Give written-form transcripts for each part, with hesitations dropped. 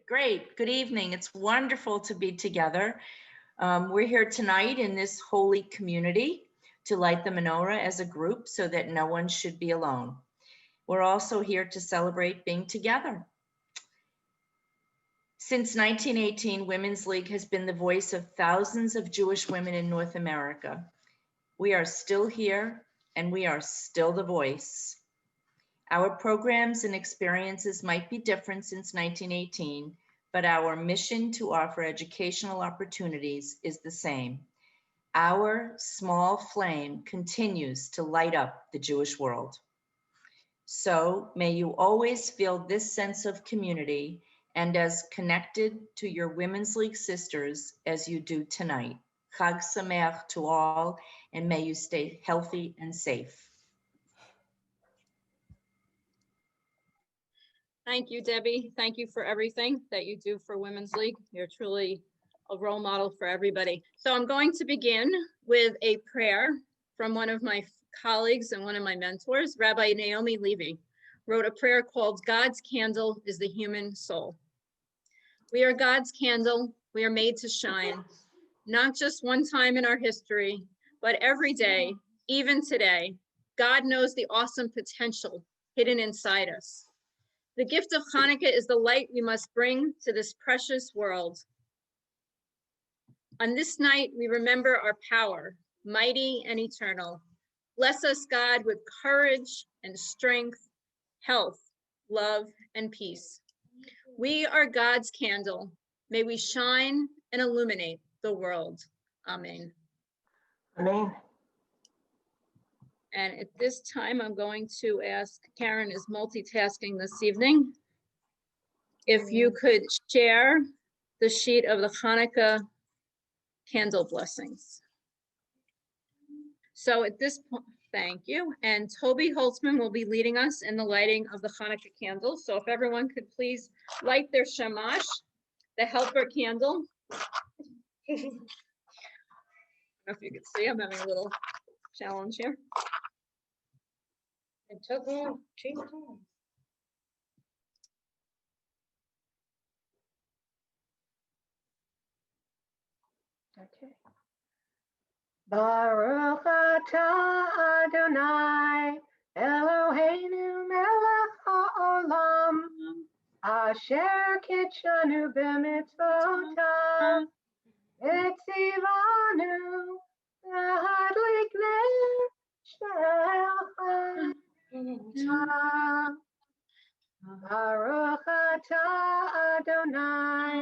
Great. Good evening. It's wonderful to be together. We're here tonight in this holy community to light the menorah as a group so that no one should be alone. We're also here to celebrate being together. Since 1918, Women's League has been the voice of thousands of Jewish women in North America. We are still here and we are still the voice. Our programs and experiences might be different since 1918, but our mission to offer educational opportunities is the same. Our small flame continues to light up the Jewish world. So may you always feel this sense of community and as connected to your Women's League sisters as you do tonight. Chag Sameach to all, and may you stay healthy and safe. Thank you, Debbie. Thank you for everything that you do for Women's League. You're truly a role model for everybody. So I'm going to begin with a prayer from one of my colleagues and one of my mentors. Rabbi Naomi Levy wrote a prayer called God's Candle is the Human Soul. We are God's candle. We are made to shine, not just one time in our history, but every day, even today. God knows the awesome potential hidden inside us. The gift of Hanukkah is the light we must bring to this precious world. On this night, we remember our power, mighty and eternal. Bless us, God, with courage and strength, health, love, and peace. We are God's candle. May we shine and illuminate the world. Amen. Amen. And at this time, I'm going to ask, Karen is multitasking this evening, if you could share the sheet of the Hanukkah candle blessings. So at this point, thank you. And Toby Holtzman will be leading us in the lighting of the Hanukkah candles. So if everyone could please light their shamash, the helper candle. I don't know if you can see, I'm having a little challenge here. It took me 2 times. Okay. Baruch atah Adonai Eloheinu melech haolam asher kitshanu b'mitzvotav etzivanu lahadlik ner shel Hanukkah. Baruch atah Adonai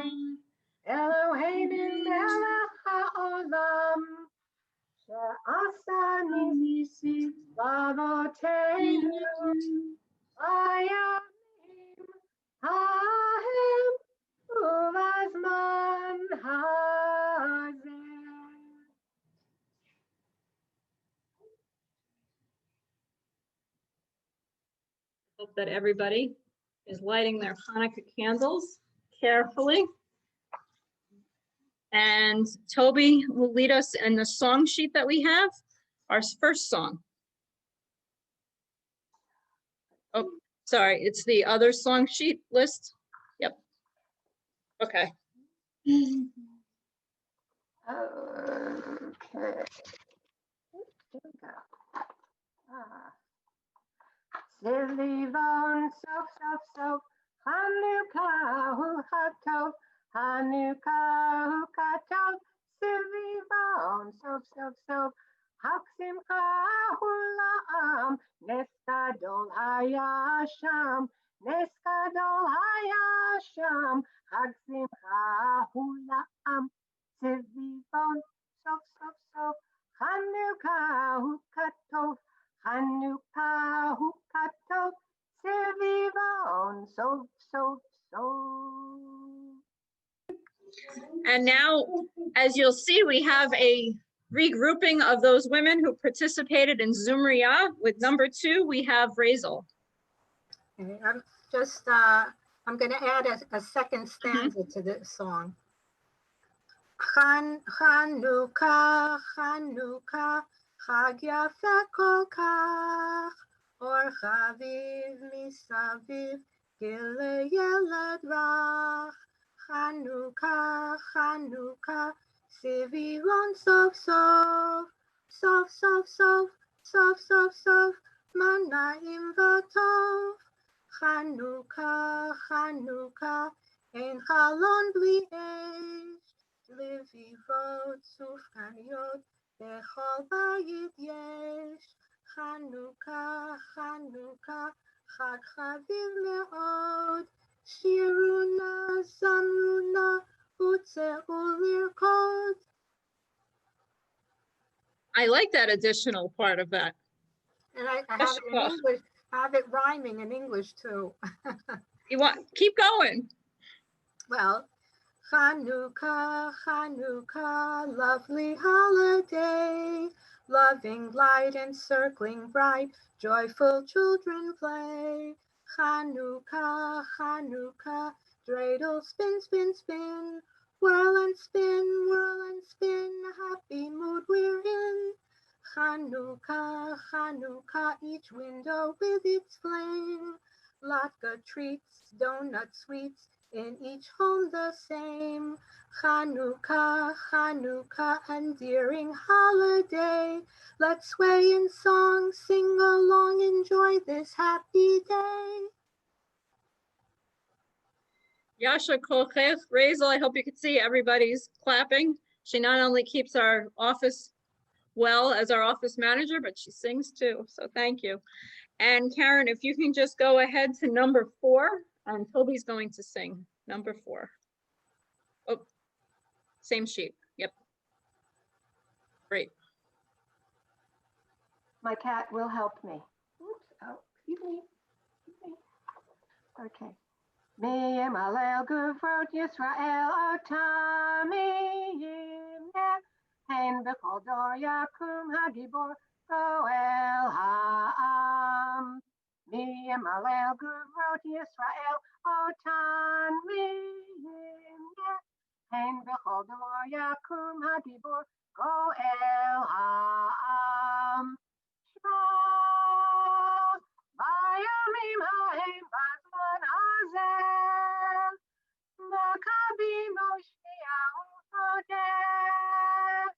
Eloheinu melech haolam she'asa nisim b'avoteinu bayamim hahem ubazman hazeh. Hope that everybody is lighting their Hanukkah candles carefully. And Toby will lead us in the song sheet that we have, our first song. Oh, sorry, it's the other song sheet list. Yep. Okay. Okay. Here we go. Sivivon sof sof sof Hanukkah hu hatov Hanukkah hu katov Sivivon sof sof sof Hak simcha hu la'am Nes gadol haya sham Nes gadol haya sham Hak simcha hu la'am Sivivon sof sof sof Hanukkah hu katov Hanukkah hu katov Sivivon sof sof sof. And now, as you'll see, we have a regrouping of those women who participated in Zumriya. With number 2, we have Razel. Okay, I'm going to add a second stanza to this song. Chanukah, Chanukah, Chag yafe kol kach, or chaviv misaviv, Gile Yelad Rach, Chanukah, Chanukah, Siviron Sof Sof, Sof Sof Sof, Sof Sof Sof, Manaim Vatov, Chanukah, Chanukah, Ein Chalon Bli Eish, Levivot Sufganiyot, Bechol Bayit Yesh, Chanukah, Chanukah, Chag Chaviv Me'od, Shiruna, Zamruna, Utzeu Lirkod. I like that additional part of that. And I have Yes, it in Koch. English, I have it rhyming in English too. You want, keep going. Well, Chanukah, Chanukah, lovely holiday, loving light encircling bright, joyful children play. Chanukah, Chanukah, dreidel spin, spin, spin, whirl and spin, whirl and spin, happy mood we're in. Chanukah, Chanukah, each window with its flame, latke treats, donut sweets, in each home the same. Chanukah, Chanukah, endearing holiday. Let's sway in song, sing along, enjoy this happy day. Yasha Kochech, Razel, I hope you can see everybody's clapping. She not only keeps our office well as our office manager, but she sings too. So thank you. And Karen, if you can just go ahead to number 4, and Toby's going to sing number 4. Oh, same sheet. Yep. Great. My cat will help me. Oops, oh, excuse me. Okay. Mi Malel Guvrot Yisrael Otami Yimneh Hein B'chol Dor Yakum Hagibor Goel Ha'am. Mi Malel Guvrot Yisrael Otami Yimneh Hein B'chol Dor Yakum Hagibor Goel Ha'am. Shema Bayamim Ha'em Bazman Hazel Makabim Oshniyahu Todeh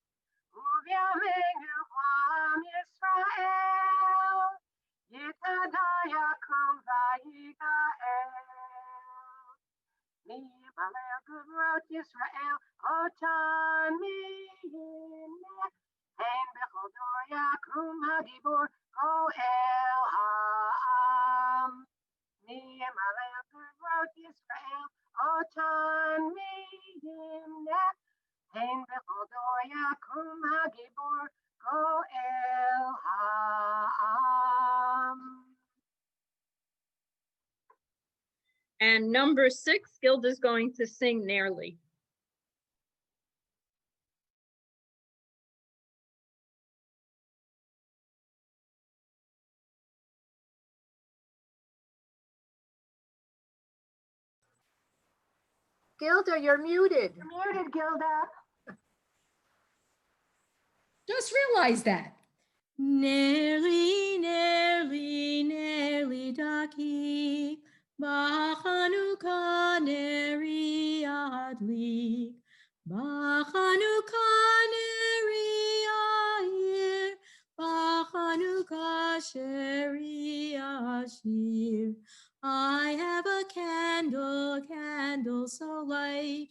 Uvyamenu Am Yisrael Yitada Yakum Vayigael Mi Malel Guvrot Yisrael Otan Miyimneh Hein B'chol Dor Yakum Hagibor Goel Ha'am. Mi Malel Guvrot Yisrael Otan Miyimneh Hein B'chol Dor Yakum Hagibor Goel Ha'am. And number 6, Gilda's going to sing Nearly. Gilda, you're muted. You're muted, Gilda. Just realized that. Nearly, nearly, nearly daki, B'Chanukah neri adlik, B'Chanukah neri ahir, B'Chanukah sheri ashir. I have a candle, candle so light.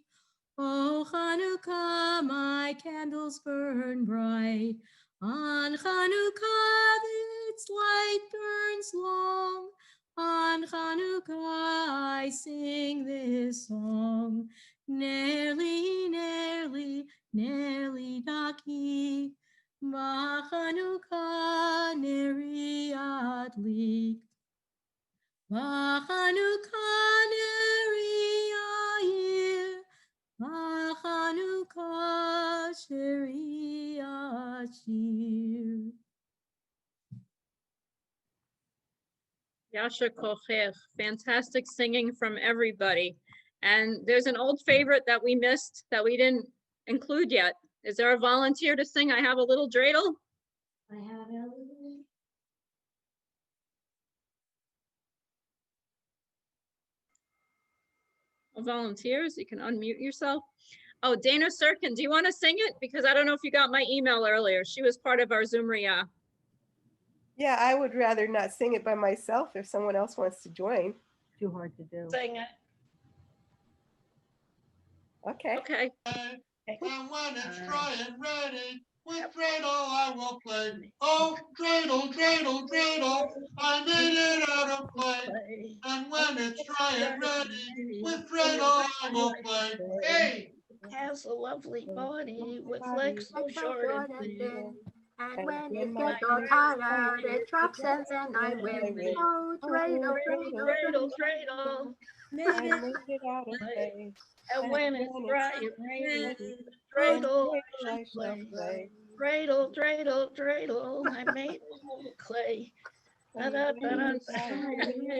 Oh, Chanukah, my candles burn bright. On Chanukah, its light burns long. On Chanukah, I sing this song. Nearly, nearly, nearly daki. B'Chanukah neri adlik. B'Chanukah neri ahir. B'Chanukah sheri ashir. Yasha Kochech, fantastic singing from everybody. And there's an old favorite that we missed that we didn't include yet. Is there a volunteer to sing I Have a Little Dreidel? I have a little volunteers. You can unmute yourself. Oh, Dana Sirkin, do you want to sing it? Because I don't know if you got my email earlier. She was part of our Zoomeria. Yeah, I would rather not sing it by myself if someone else wants to join. Too hard to do. Sing it. Okay. Okay. And when it's dry and ready, with dreidel I will play. Oh, dreidel, dreidel, dreidel, I made it out of clay. And when it's dry and ready, with dreidel I will play. Hey! Has a lovely body with legs so Like so short and short and thin. thin. And And when when it my gets all heart tired, it drops and then I win. Oh, dreidel, dreidel, Dreidel, dreidel, I made it out of clay. and when it's dry and rainy, dreidel I shall play. Dreidel, dreidel, dreidel, I made it out of clay. Da-da-da-da-da.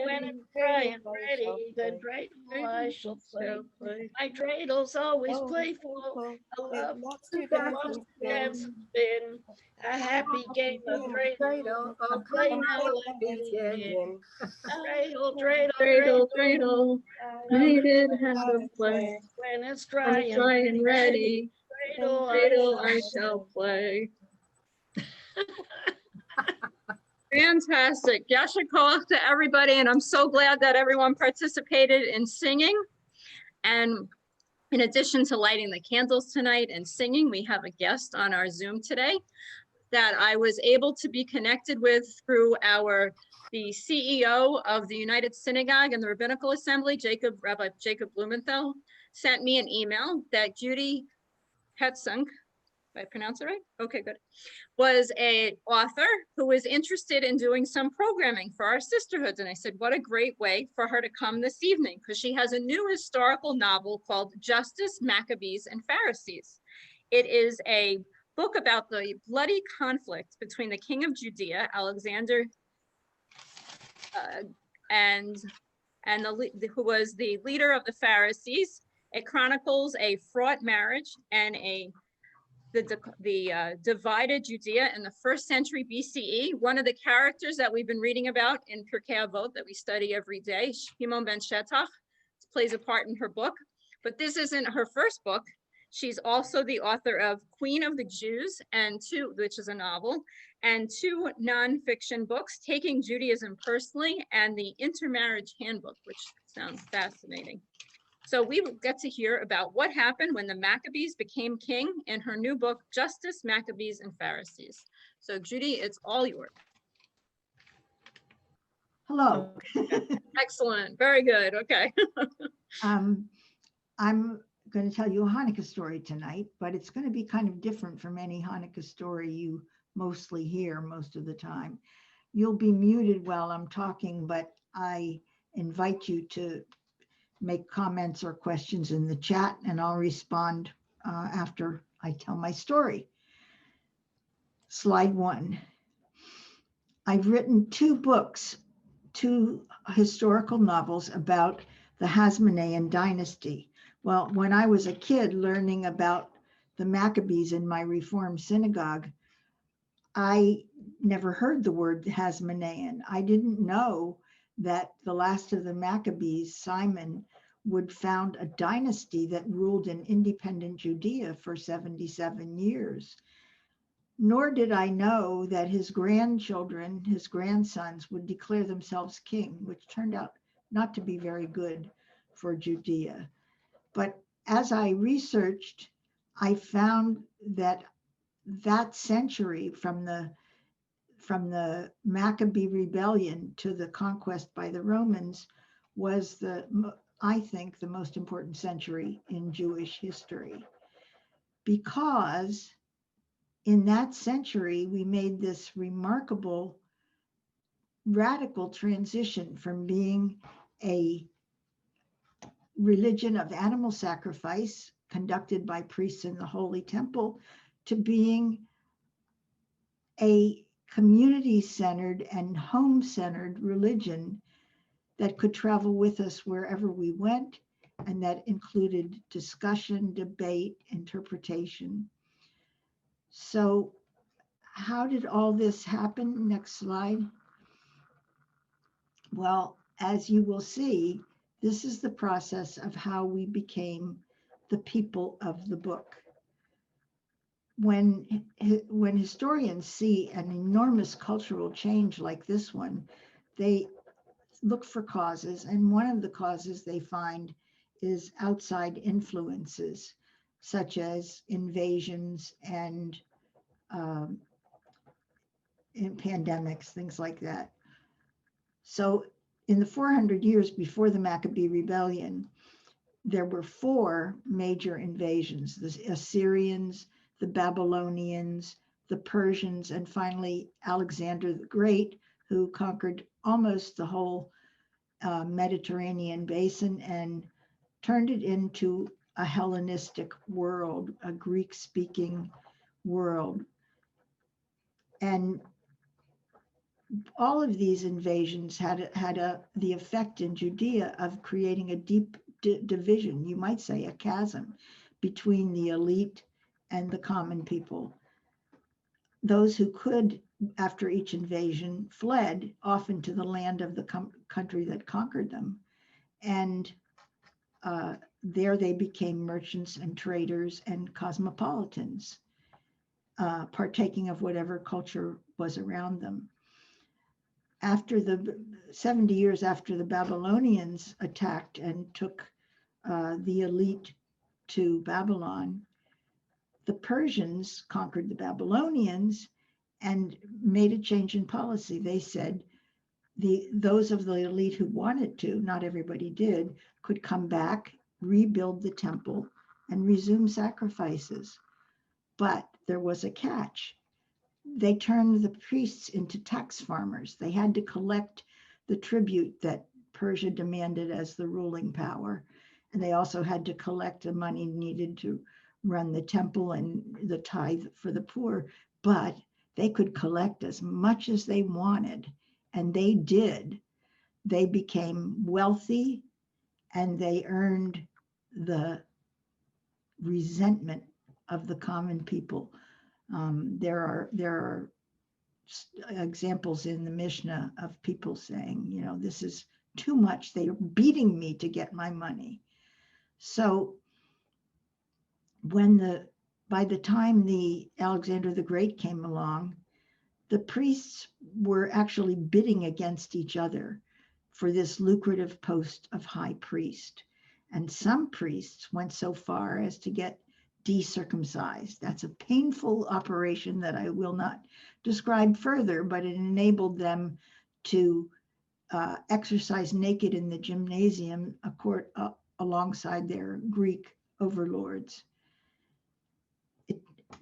When it's dry and ready, the dreidel I shall play. My dreidel's always playful. I love to to dance watch and the dance spin. spin. A happy game of dreidel. dreidel, oh, Play come now, on, let me begin. begin. Dreidel, dreidel, Dreidel, dreidel, dreidel, made it out of clay. when it's When dry it's and dry and ready, dreidel, dreidel I shall play. Fantastic. Yasha Koach to everybody, and I'm so glad that everyone participated in singing. And in addition to lighting the candles tonight and singing, we have a guest on our Zoom today that I was able to be connected with through the CEO of the United Synagogue and the Rabbinical Assembly, Rabbi Jacob Blumenthal, sent me an email that Judy Hetzunk, did I pronounce it right? Okay, good. Was an author who was interested in doing some programming for our sisterhoods. And I said, what a great way for her to come this evening, because she has a new historical novel called Justice, Maccabees, and Pharisees. It is a book about the bloody conflict between the king of Judea, Alexander, who was the leader of the Pharisees. It chronicles a fraught marriage and the divided Judea in the 1st century BCE. One of the characters that we've been reading about in Pirkei Avot that we study every day, Shimon ben Shetach, plays a part in her book. But this isn't her first book. She's also the author of Queen of the Jews, which is a novel, and 2 nonfiction books, Taking Judaism Personally and the Intermarriage Handbook, which sounds fascinating. So we will get to hear about what happened when the Maccabees became king in her new book, Justice, Maccabees, and Pharisees. So Judy, it's all yours. Hello. Excellent. Very good. Okay. I'm going to tell you a Hanukkah story tonight, but it's going to be kind of different from any Hanukkah story you mostly hear most of the time. You'll be muted while I'm talking, but I invite you to make comments or questions in the chat, and I'll respond after I tell my story. Slide 1. I've written 2 books, 2 historical novels about the Hasmonean dynasty. Well, when I was a kid learning about the Maccabees in my Reform synagogue, I never heard the word Hasmonean. I didn't know that the last of the Maccabees, Simon, would found a dynasty that ruled in independent Judea for 77 years. Nor did I know that his grandchildren, his grandsons, would declare themselves king, which turned out not to be very good for Judea. But as I researched, I found that that century from the Maccabee rebellion to the conquest by the Romans was I think, the most important century in Jewish history, because in that century, we made this remarkable radical transition from being a religion of animal sacrifice conducted by priests in the Holy Temple to being a community-centered and home-centered religion that could travel with us wherever we went, and that included discussion, debate, interpretation. So how did all this happen? Next slide. Well, as you will see, This is the process of how we became the people of the book. When historians see an enormous cultural change like this one, they look for causes, and one of the causes they find is outside influences, such as invasions and pandemics, things like that. So in the 400 years before the Maccabee Rebellion, there were 4 major invasions: the Assyrians, the Babylonians, the Persians, and finally Alexander the Great, who conquered almost the whole Mediterranean basin and turned it into a Hellenistic world, a Greek-speaking world. And all of these invasions had the effect in Judea of creating a deep division, you might say a chasm, between the elite and the common people. Those who could, after each invasion, fled often to the land of the country that conquered them. And there they became merchants and traders and cosmopolitans, partaking of whatever culture was around them. After the 70 years after the Babylonians attacked and took the elite to Babylon, the Persians conquered the Babylonians and made a change in policy. They said those of the elite who wanted to, not everybody did, could come back, rebuild the temple, and resume sacrifices. But there was a catch. They turned the priests into tax farmers. They had to collect the tribute that Persia demanded as the ruling power. And they also had to collect the money needed to run the temple and the tithe for the poor. But they could collect as much as they wanted. And they did. They became wealthy and they earned the resentment of the common people. There are examples in the Mishnah of people saying, you know, this is too much. They are beating me to get my money. So by the time the Alexander the Great came along, the priests were actually bidding against each other for this lucrative post of high priest. And some priests went so far as to get decircumcised. That's a painful operation that I will not describe further, but it enabled them to exercise naked in the gymnasium alongside their Greek overlords.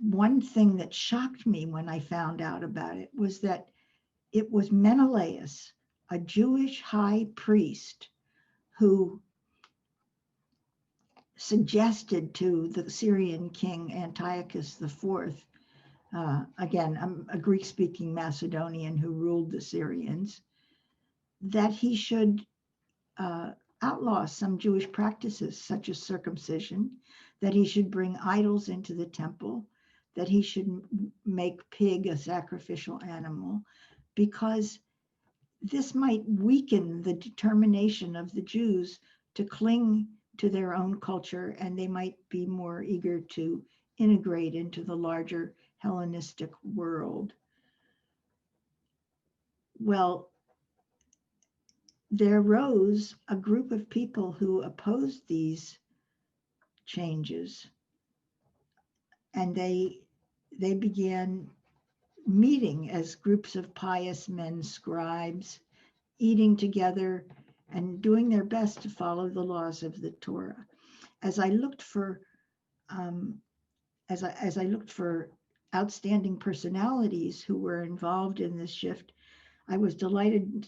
One thing that shocked me when I found out about it was that it was Menelaus, a Jewish high priest, who suggested to the Syrian king Antiochus IV, again, a Greek-speaking Macedonian who ruled the Syrians, that he should outlaw some Jewish practices such as circumcision, that he should bring idols into the temple, that he should make pig a sacrificial animal, because this might weaken the determination of the Jews to cling to their own culture, and they might be more eager to integrate into the larger Hellenistic world. Well, there arose a group of people who opposed these changes, and they began meeting as groups of pious men, scribes, eating together and doing their best to follow the laws of the Torah. As I looked for outstanding personalities who were involved in this shift, I was delighted,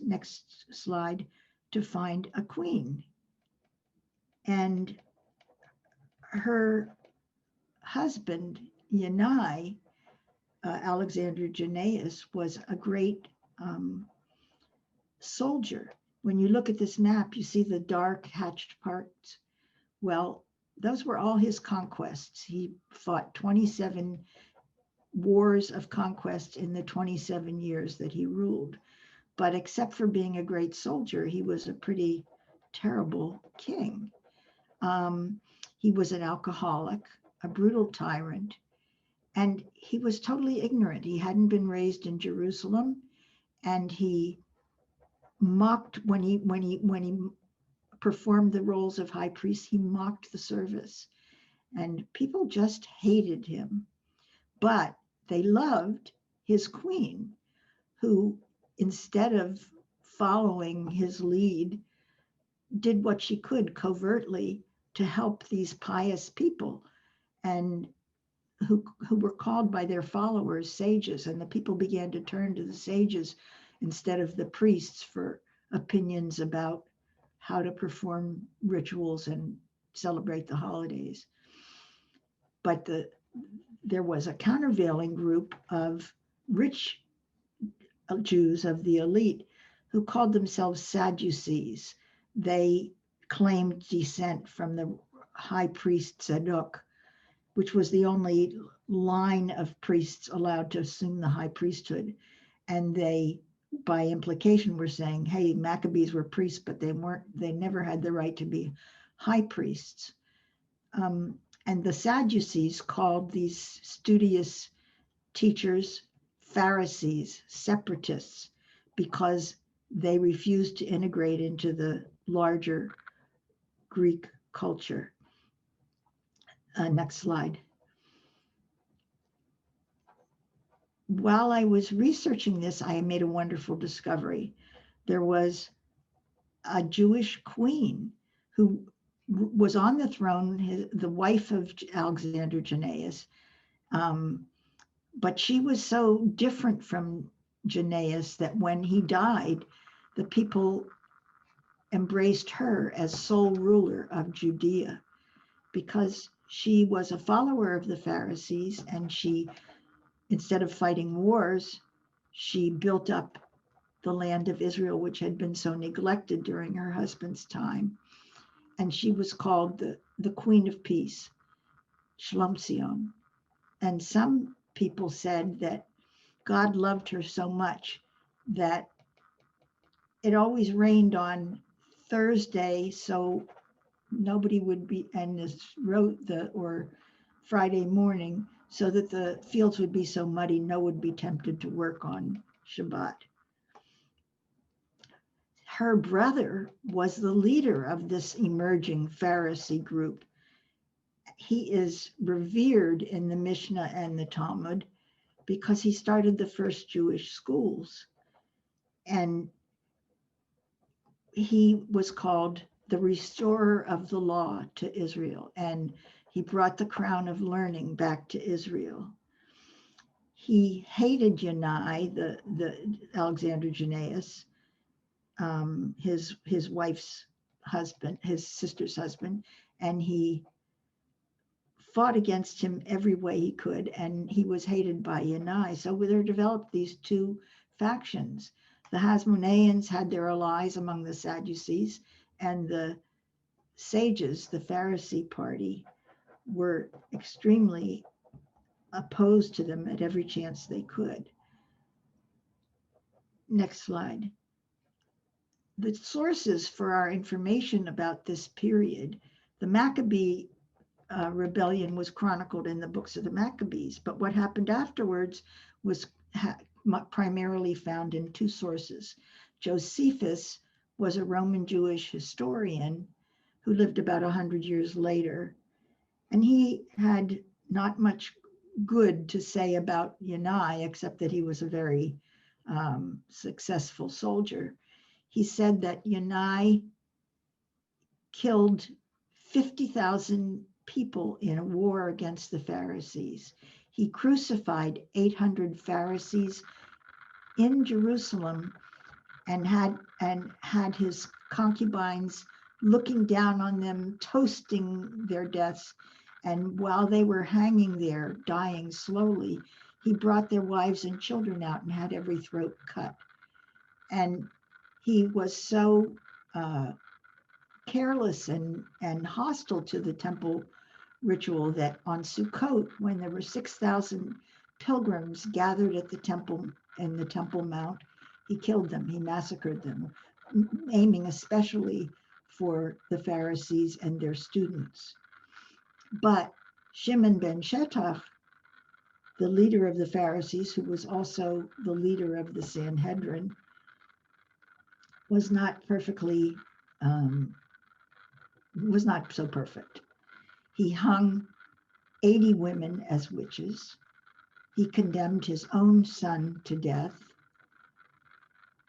next slide, to find a queen. And her husband, Yanai, Alexander Jannaeus, was a great soldier. When you look at this map, you see the dark hatched parts. Well, those were all his conquests. He fought 27 wars of conquest in the 27 years that he ruled. But except for being a great soldier, he was a pretty terrible king. He was an alcoholic, a brutal tyrant, and he was totally ignorant. He hadn't been raised in Jerusalem, and he mocked when he performed the roles of high priest. He mocked the service, and people just hated him. But they loved his queen, who, instead of following his lead, did what she could covertly to help these pious people, and who were called by their followers sages. And the people began to turn to the sages instead of the priests for opinions about how to perform rituals and celebrate the holidays. But there was a countervailing group of rich Jews of the elite who called themselves Sadducees. They claimed descent from the high priest Zadok, which was the only line of priests allowed to assume the high priesthood. And they, by implication, were saying, hey, Maccabees were priests, but they never had the right to be high priests. And the Sadducees called these studious teachers Pharisees, separatists, because they refused to integrate into the larger Greek culture. Next slide. While I was researching this, I made a wonderful discovery. There was a Jewish queen who was on the throne, the wife of Alexander Jannaeus, but she was so different from Jannaeus that when he died, the people embraced her as sole ruler of Judea, because she was a follower of the Pharisees, and she, instead of fighting wars, she built up the land of Israel, which had been so neglected during her husband's time. And she was called the Queen of Peace, Shalom Sion. And some people said that God loved her so much that it always rained on Thursday, so nobody would be, and this or Friday morning, so that the fields would be so muddy, no one would be tempted to work on Shabbat. Her brother was the leader of this emerging Pharisee group. He is revered in the Mishnah and the Talmud because he started the first Jewish schools. And he was called the restorer of the law to Israel, and he brought the crown of learning back to Israel. He hated Yanai, the Alexander Jannaeus, his wife's husband, his sister's husband, and he fought against him every way he could, and he was hated by Yanai. So there developed these two factions. The Hasmoneans had their allies among the Sadducees, and the sages, the Pharisee party, were extremely opposed to them at every chance they could. Next slide. The sources for our information about this period, the Maccabee rebellion was chronicled in the books of the Maccabees, but what happened afterwards was primarily found in two sources. Josephus was a Roman Jewish historian who lived about 100 years later, and he had not much good to say about Yanai, except that he was a very successful soldier. He said that Yanai killed 50,000 people in a war against the Pharisees. He crucified 800 Pharisees in Jerusalem and had his concubines looking down on them, toasting their deaths. And while they were hanging there, dying slowly, he brought their wives and children out and had every throat cut. And he was so careless and hostile to the temple ritual that on Sukkot, when there were 6,000 pilgrims gathered at the temple in the Temple Mount, he killed them, he massacred them, aiming especially for the Pharisees and their students. But Shimon ben Shettach, the leader of the Pharisees, who was also the leader of the Sanhedrin, was not so perfect. He hung 80 women as witches. He condemned his own son to death.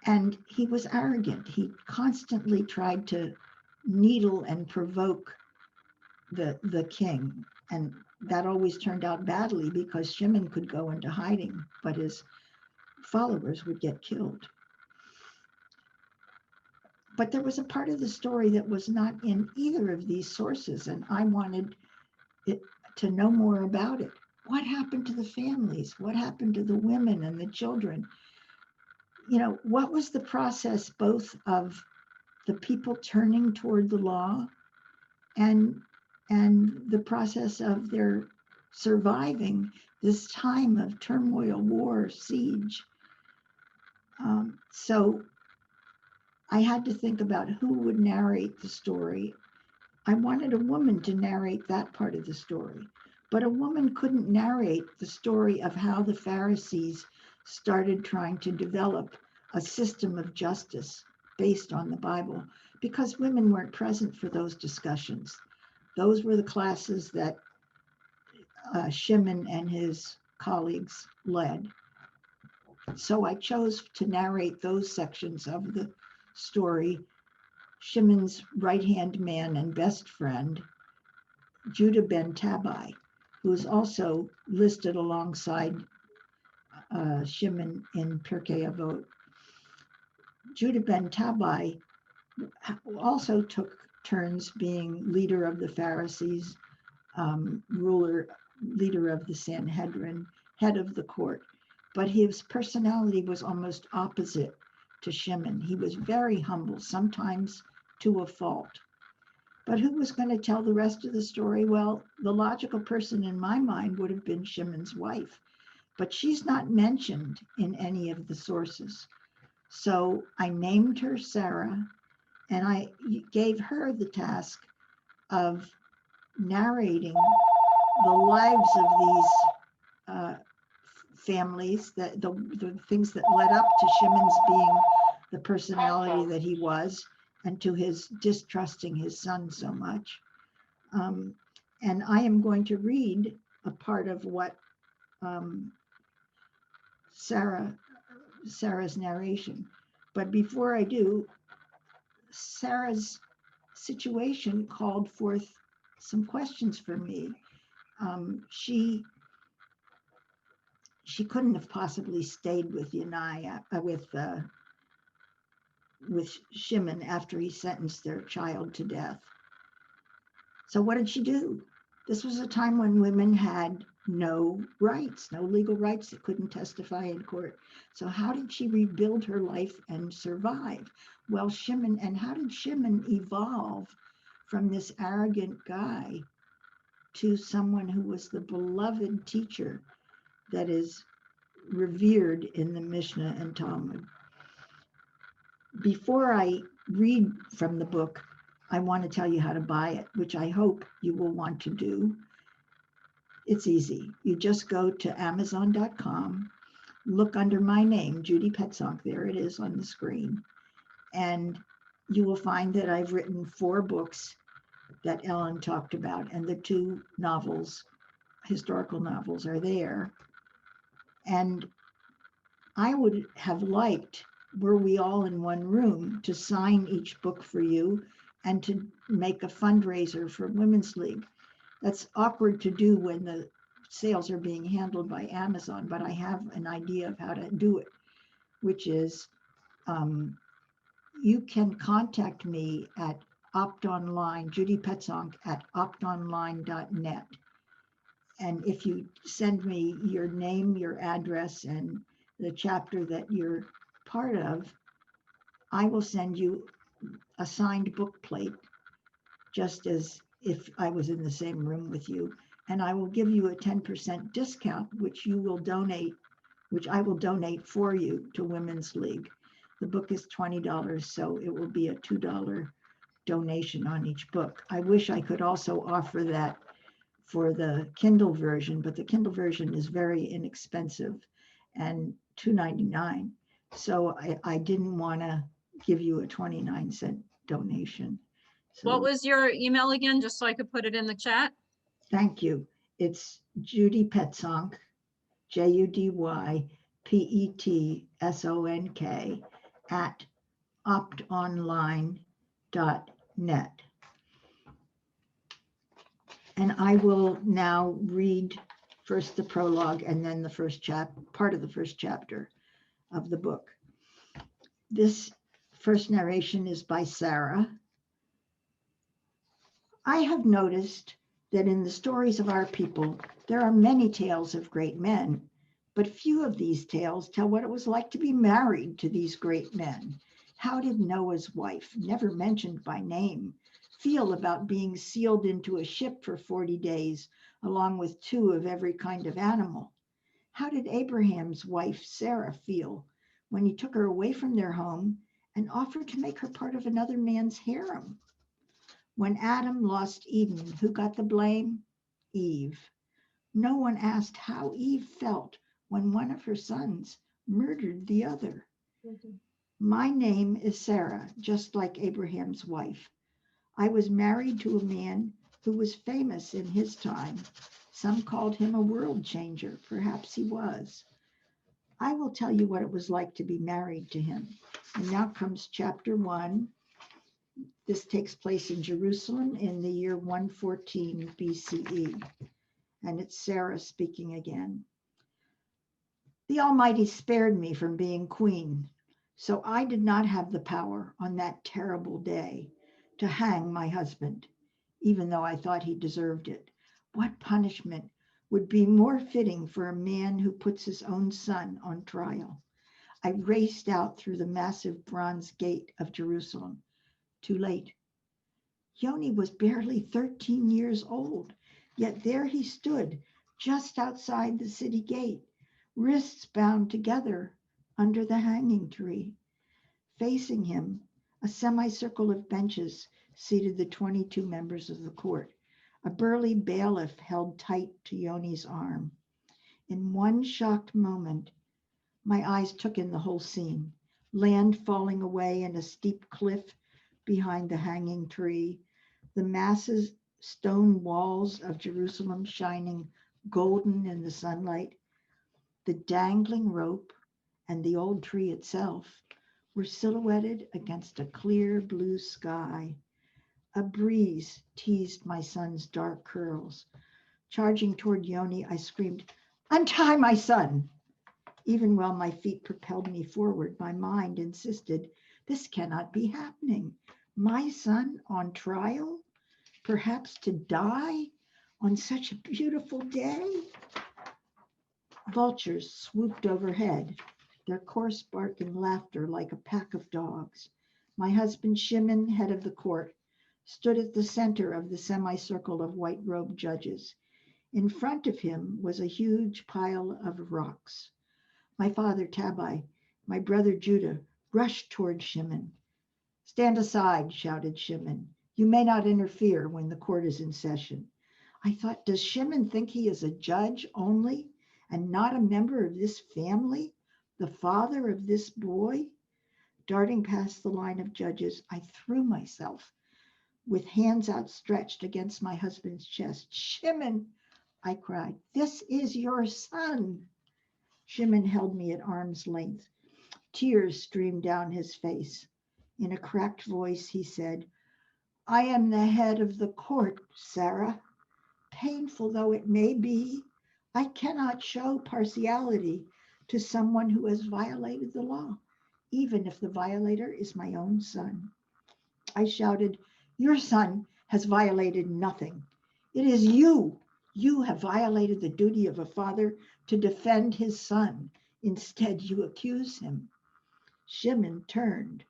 And he was arrogant. He constantly tried to needle and provoke the king. And that always turned out badly because Shimon could go into hiding, but his followers would get killed. But there was a part of the story that was not in either of these sources, and I wanted it to know more about it. What happened to the families? What happened to the women and the children? You know, what was the process both of the people turning toward the law and the process of their surviving this time of turmoil, war, siege? So I had to think about who would narrate the story. I wanted a woman to narrate that part of the story, but a woman couldn't narrate the story of how the Pharisees started trying to develop a system of justice based on the Bible, because women weren't present for those discussions. Those were the classes that Shimon and his colleagues led. So I chose to narrate those sections of the story. Shimon's right-hand man and best friend, Judah ben Tabai, who is also listed alongside Shimon in Pirkei Avot. Judah ben Tabai also took turns being leader of the Pharisees, leader of the Sanhedrin, head of the court. But his personality was almost opposite to Shimon. He was very humble, sometimes to a fault. But who was going to tell the rest of the story? Well, the logical person in my mind would have been Shimon's wife, but she's not mentioned in any of the sources. So I named her Sarah, and I gave her the task of narrating the lives of these families, the things that led up to Shimon's being the personality that he was, and to his distrusting his son so much. And I am going to read a part of what Sarah's narration. But before I do, Sarah's situation called forth some questions for me. She couldn't have possibly stayed with with Shimon after he sentenced their child to death. So what did she do? This was a time when women had no rights, no legal rights. They couldn't testify in court. So how did she rebuild her life and survive? Well, how did Shimon evolve from this arrogant guy to someone who was the beloved teacher that is revered in the Mishnah and Talmud? Before I read from the book, I want to tell you how to buy it, which I hope you will want to do. It's easy. You just go to Amazon.com, look under my name, Judy Petzonk, there it is on the screen, and you will find that I've written 4 books that Ellen talked about, and the 2 novels, historical novels, are there. And I would have liked, were we all in one room, to sign each book for you and to make a fundraiser for Women's League. That's awkward to do when the sales are being handled by Amazon, but I have an idea of how to do it, which is you can contact me at optonline, Judy Petzonk at optonline.net. And if you send me your name, your address, and the chapter that you're part of, I will send you a signed book plate, just as if I was in the same room with you. And I will give you a 10% discount, which I will donate for you to Women's League. The book is $20, so it will be a $2 donation on each book. I wish I could also offer that for the Kindle version, but the Kindle version is very inexpensive and $2.99. So I didn't want to give you a 29-cent donation. What So was your email again, just so I could put it in the chat? thank you. It's Judy Petsonk, JudyPetsonk at optonline.net. And I will now read first the prologue and then the part of the first chapter of the book. This first narration is by Sarah. I have noticed that in the stories of our people, there are many tales of great men, but few of these tales tell what it was like to be married to these great men. How did Noah's wife, never mentioned by name, feel about being sealed into a ship for 40 days, along with 2 of every kind of animal? How did Abraham's wife, Sarah, feel when he took her away from their home and offered to make her part of another man's harem? When Adam lost Eden, who got the blame? Eve. No one asked how Eve felt when one of her sons murdered the other. My name is Sarah, just like Abraham's wife. I was married to a man who was famous in his time. Some called him a world changer. Perhaps he was. I will tell you what it was like to be married to him. And now comes chapter 1. This takes place in Jerusalem in the year 114 BCE. And it's Sarah speaking again. The Almighty spared me from being queen, so I did not have the power on that terrible day to hang my husband, even though I thought he deserved it. What punishment would be more fitting for a man who puts his own son on trial? I raced out through the massive bronze gate of Jerusalem. Too late. Yoni was barely 13 years old, yet there he stood just outside the city gate, wrists bound together under the hanging tree. Facing him, a semicircle of benches seated the 22 members of the court. A burly bailiff held tight to Yoni's arm. In one shocked moment, my eyes took in the whole scene. Land falling away in a steep cliff behind the hanging tree, the massive stone walls of Jerusalem shining golden in the sunlight, the dangling rope, and the old tree itself were silhouetted against a clear blue sky. A breeze teased my son's dark curls. Charging toward Yoni, I screamed, "Untie my son!" Even while my feet propelled me forward, my mind insisted, this cannot be happening. My son on trial? Perhaps to die on such a beautiful day? Vultures swooped overhead, their coarse barking laughter like a pack of dogs. My husband Shimon, head of the court, stood at the center of the semicircle of white-robed judges. In front of him was a huge pile of rocks. My father Tabai, my brother Judah, rushed toward Shimon. "Stand aside," shouted Shimon. "You may not interfere when the court is in session." I thought, does Shimon think he is a judge only and not a member of this family, the father of this boy? Darting past the line of judges, I threw myself with hands outstretched against my husband's chest. "Shimon," I cried, "this is your son." Shimon held me at arm's length. Tears streamed down his face. In a cracked voice, he said, "I am the head of the court, Sarah. Painful though it may be, I cannot show partiality to someone who has violated the law, even if the violator is my own son." I shouted, "Your son has violated nothing. It is you. You have violated the duty of a father to defend his son. Instead, you accuse him." Shimon turned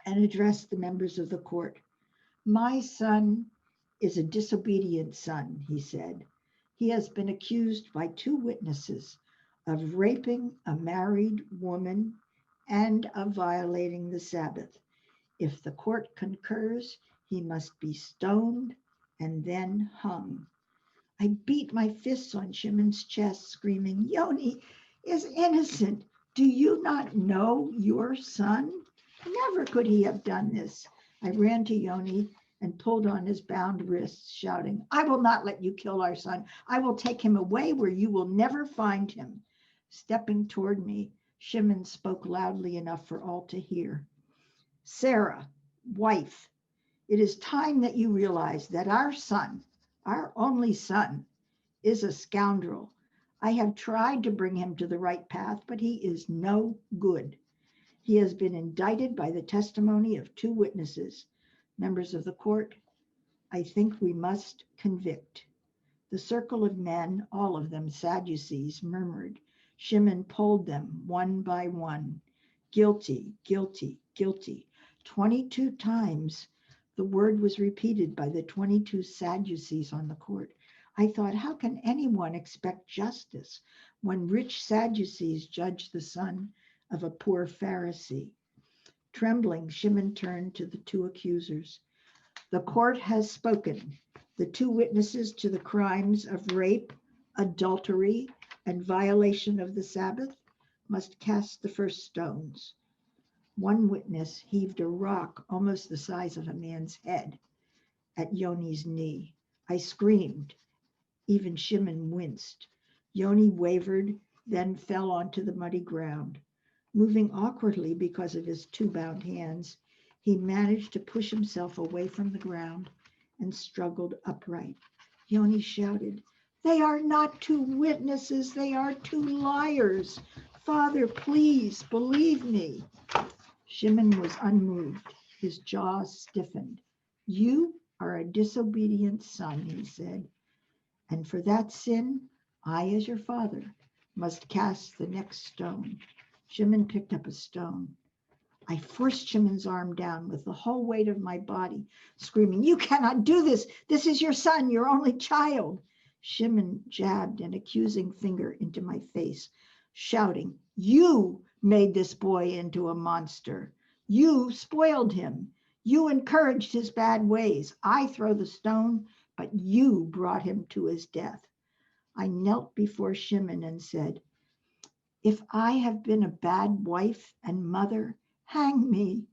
and addressed the members of the court. "My son is a disobedient son," he said. "He has been accused by 2 witnesses of raping a married woman and of violating the Sabbath. If the court concurs, he must be stoned and then hung. I beat my fists on Shimon's chest, screaming, Yoni is innocent. Do you not know your son? Never could he have done this. I ran to Yoni and pulled on his bound wrists, shouting, I will not let you kill our son. I will take him away where you will never find him. Stepping toward me, Shimon spoke loudly enough for all to hear. Sarah, wife, it is time that you realize that our son, our only son, is a scoundrel. I have tried to bring him to the right path, but he is no good. He has been indicted by the testimony of 2 witnesses. Members of the court, I think we must convict. The circle of men, all of them Sadducees, murmured. Shimon pulled them one by one. Guilty, guilty, guilty. 22 times the word was repeated by the 22 Sadducees on the court. I thought, how can anyone expect justice when rich Sadducees judge the son of a poor Pharisee? Trembling, Shimon turned to the 2 accusers. The court has spoken. The 2 witnesses to the crimes of rape, adultery, and violation of the Sabbath must cast the first stones. One witness heaved a rock almost the size of a man's head at Yoni's knee. I screamed. Even Shimon winced. Yoni wavered, then fell onto the muddy ground. Moving awkwardly because of his 2 bound hands, he managed to push himself away from the ground and struggled upright. Yoni shouted, they are not 2 witnesses, they are 2 liars. Father, please believe me. Shimon was unmoved. His jaw stiffened. You are a disobedient son, he said. And for that sin, I, as your father, must cast the next stone. Shimon picked up a stone. I forced Shimon's arm down with the whole weight of my body, screaming, you cannot do this. This is your son, your only child. Shimon jabbed an accusing finger into my face, shouting, you made this boy into a monster. You spoiled him. You encouraged his bad ways. I throw the stone, but you brought him to his death. I knelt before Shimon and said, if I have been a bad wife and mother, hang me,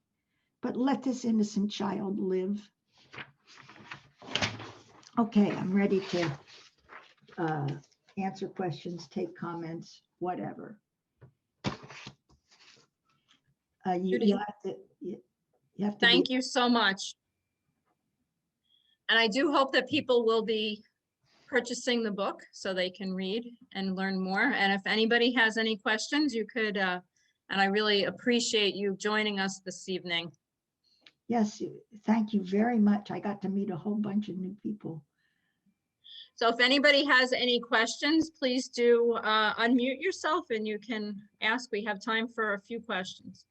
but let this innocent child live. Okay, I'm ready to answer questions, take comments, whatever. You Judy, have to thank you so much. And I do hope that people will be purchasing the book so they can read and learn more. And if anybody has any questions, you could, and I really appreciate you joining us this evening. Yes, thank you very much. I got to meet a whole bunch of new people. So if anybody has any questions, please do unmute yourself and you can ask. We have time for a few questions.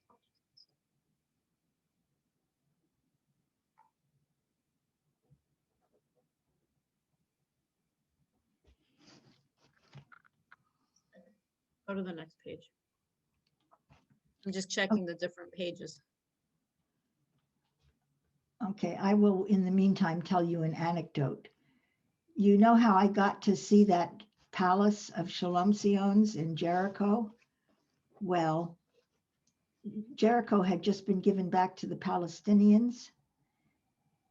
Go to the next page. I'm just checking the different pages. Okay, I will, in the meantime, tell you an anecdote. You know how I got to see that palace of Shalom Sion's in Jericho? Well, Jericho had just been given back to the Palestinians,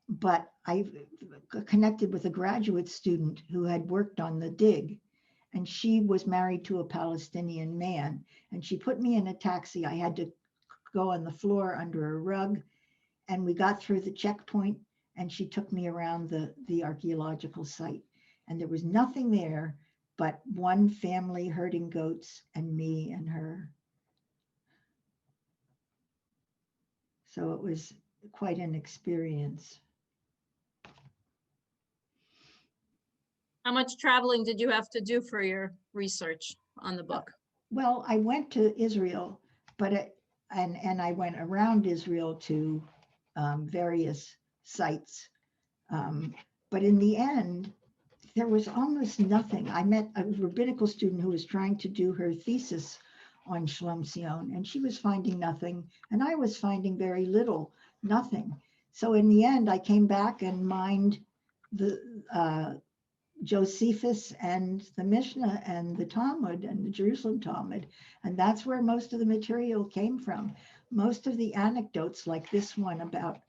but I connected with a graduate student who had worked on the dig, and she was married to a Palestinian man, and she put me in a taxi. I had to go on the floor under a rug, and we got through the checkpoint, and she took me around the archaeological site, and there was nothing there but one family herding goats and me and her. So it was quite an experience. How much traveling did you have to do for your research on the book? Well, I went to Israel, but and I went around Israel to various sites. But in the end, there was almost nothing. I met a rabbinical student who was trying to do her thesis on Shalom Sion, and she was finding nothing, and I was finding very little. nothing. So in the end, I came back and mined the Josephus and the Mishnah and the Talmud and the Jerusalem Talmud. And that's where most of the material came from. Most of the anecdotes like this one about,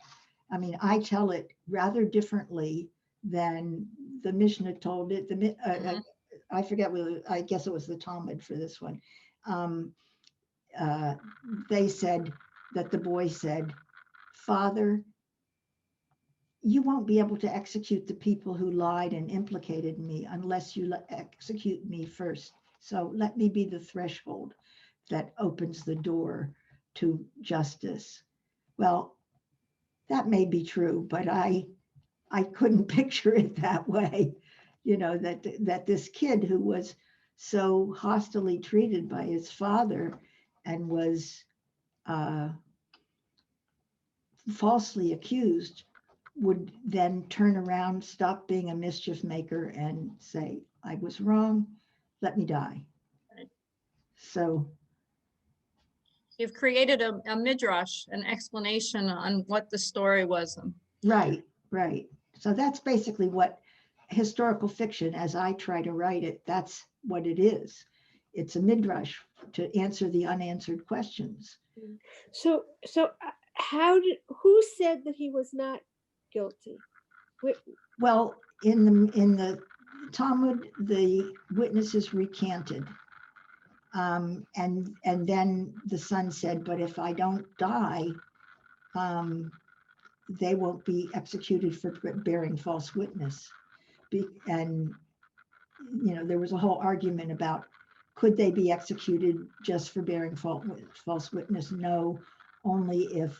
I mean, I tell it rather differently than the Mishnah told it. I forget whether, I guess it was the Talmud for this one. They said that the boy said, "Father, you won't be able to execute the people who lied and implicated me unless you execute me first. So let me be the threshold that opens the door to justice." Well, that may be true, but I couldn't picture it that way. You know, that this kid who was so hostilely treated by his father and was falsely accused would then turn around, stop being a mischief maker and say, "I was wrong, let me die." Right. So You've created a midrash, an explanation on what the story was. right. So that's basically what historical fiction, as I try to write it, that's what it is. It's a midrash to answer the unanswered questions. So who said that he was not guilty? Well, in the Talmud, the witnesses recanted. And then the son said, "But if I don't die, they won't be executed for bearing false witness." And, you know, there was a whole argument about, could they be executed just for bearing false witness? No, only if,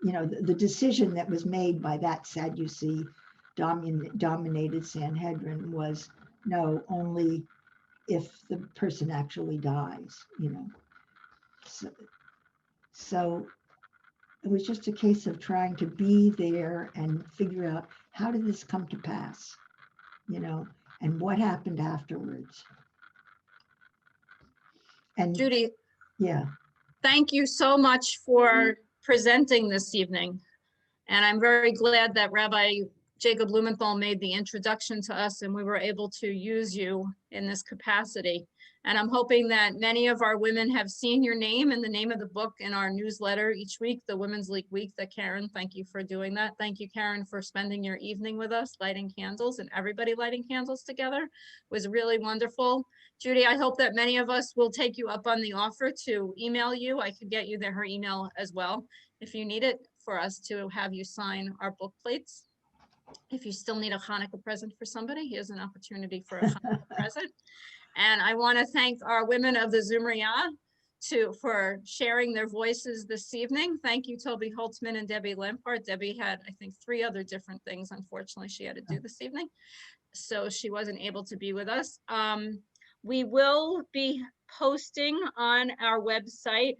you know, the decision that was made by that Sadducee dominated Sanhedrin was no, only if the person actually dies, you know. So it was just a case of trying to be there and figure out, how did this come to pass, you know, and what happened afterwards. And Judy, yeah, thank you so much for presenting this evening. And I'm very glad that Rabbi Jacob Blumenthal made the introduction to us and we were able to use you in this capacity. And I'm hoping that many of our women have seen your name and the name of the book in our newsletter each week, the Women's League Week. That Karen, thank you for doing that. Thank you, Karen, for spending your evening with us, lighting candles, and everybody lighting candles together. It was really wonderful. Judy, I hope that many of us will take you up on the offer to email you. I could get you her email as well if you need it, for us to have you sign our book plates. If you still need a Hanukkah present for somebody, here's an opportunity for a Hanukkah present. And I want to thank our women of the Zumriyah for sharing their voices this evening. Thank you, Toby Holtzman and Debbie Lampard. Debbie had, I think, 3 other different things, unfortunately, she had to do this evening, so she wasn't able to be with us. We will be posting on our website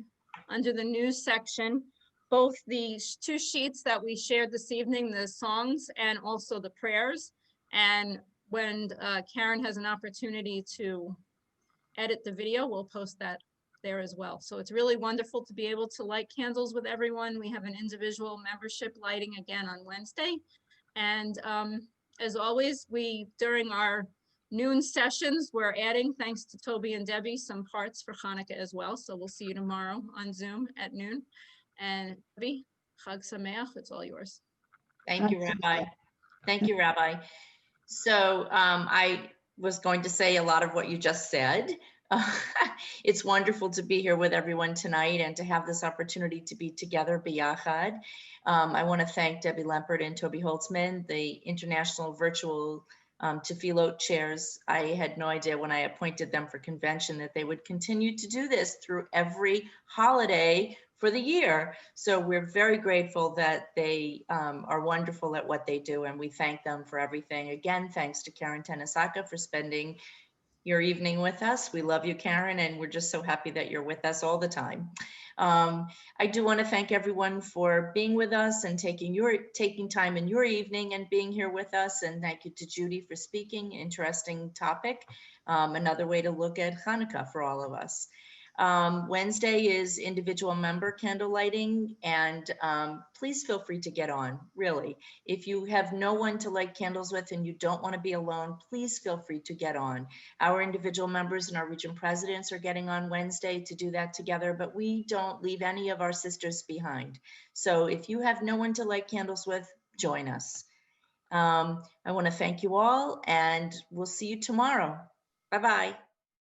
under the news section both the 2 sheets that we shared this evening, the songs and also the prayers. And when Karen has an opportunity to edit the video, we'll post that there as well. So it's really wonderful to be able to light candles with everyone. We have an individual membership lighting again on Wednesday. And as always, during our noon sessions, we're adding, thanks to Toby and Debbie, some parts for Hanukkah as well. So we'll see you tomorrow on Zoom at noon. And Debbie, Chag Sameach, it's all yours. Thank you, Rabbi. Thank you, Rabbi. So I was going to say a lot of what you just said. It's wonderful to be here with everyone tonight and to have this opportunity to be together, biyachad. I want to thank Debbie Lampert and Toby Holtzman, the International Virtual Tefillot chairs. I had no idea when I appointed them for convention that they would continue to do this through every holiday for the year. So we're very grateful that they are wonderful at what they do, and we thank them for everything. Again, thanks to Karen Tenisaka for spending your evening with us. We love you, Karen, and we're just so happy that you're with us all the time. I do want to thank everyone for being with us and taking time in your evening and being here with us. And thank you to Judy for speaking. Interesting topic. Another way to look at Hanukkah for all of us. Wednesday is individual member candle lighting, and please feel free to get on, really. If you have no one to light candles with and you don't want to be alone, please feel free to get on. Our individual members and our region presidents are getting on Wednesday to do that together, but we don't leave any of our sisters behind. So if you have no one to light candles with, join us. I want to thank you all, and we'll see you tomorrow. Bye-bye.